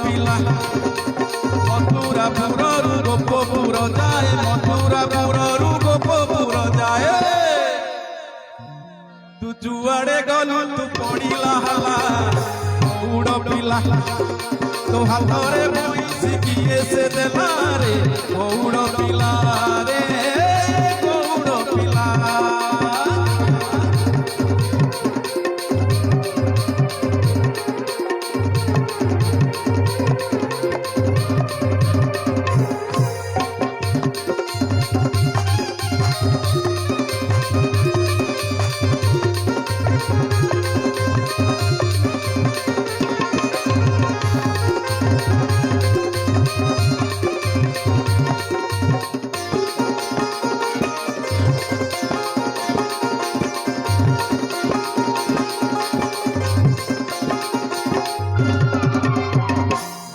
ପିଲା ମଥୁରାପୁରରୁ ଗୋପପୁର ଯାଏ ମଥୁରାପୁରରୁ ଗୋପପୁର ଯାଏ ତୁ ଯୁଆଡେ ଗଲୁ ତୁ ପଡ଼ିଲା ହେଲା ଗୌଡ଼ ପିଲା ତୋ ହାତରେ ବଇଁଶୀ କିଏ ସେ ଦେଲା ରେ ଗୌଡ଼ ପିଲା ରେ ଗୌଡ଼ ପିଲା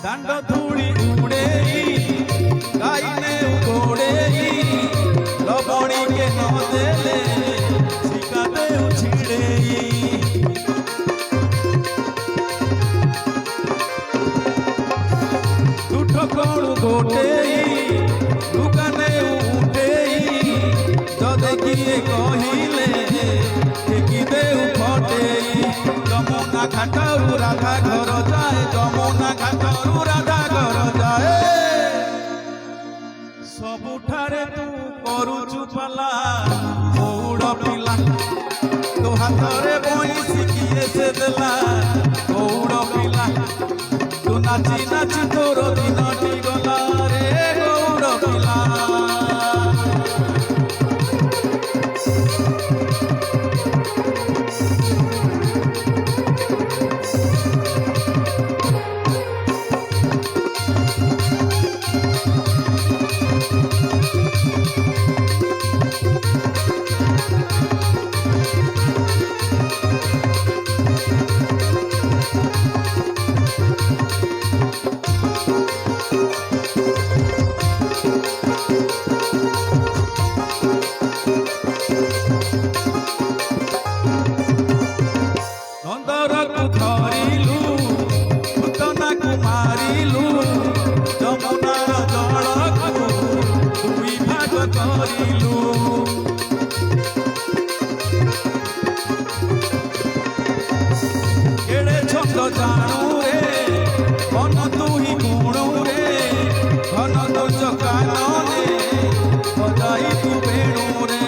दांड धूली उड़ेई गाइने उड़ेई लबड़ी के न देले छिका दे छिड़ेई टूठ कोण गोटेई दुकाने उठेई जदे किए कहिले ठेकी दे फटेई जमुना घाटरू राधा घर जाए जमुना घाटरू राधा घर जाए सबुठारे तू करुचु पाला गौड़ पिला तो हाथरे बइंसी किए से देला गौड़ पिला तू नाची नाची तोर दिनटी गला रे गौड़ पिला नंदरकु धरिलु पूतनाकु मारिलु जमुनार जलकु दुई भाग करिलु केड़े छंद जानू रे मन तुही गुणू रे घन तुझ कानने बजाई तू बेणु रे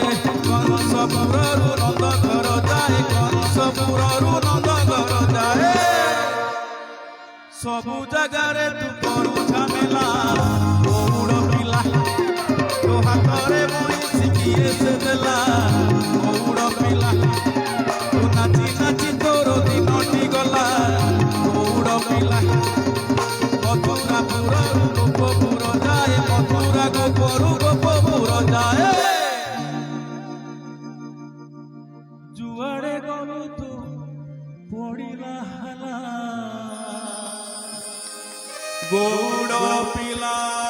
कंसपुररु नंद घर जाए कंसपुररु नंद घर जाए सबु जगारे तू करू झमेला गौड़ पिला तो हाथरे बइंसी किए से देला गौड़ पिला तू नाची नाची तोर दिनटी गला गौड़ पिला मथुरापुररु गोपपुर जाए मथुरा गोपरु गोपपुर जाए जुआड़े गलु तू पड़िला हला गौड़ पिला।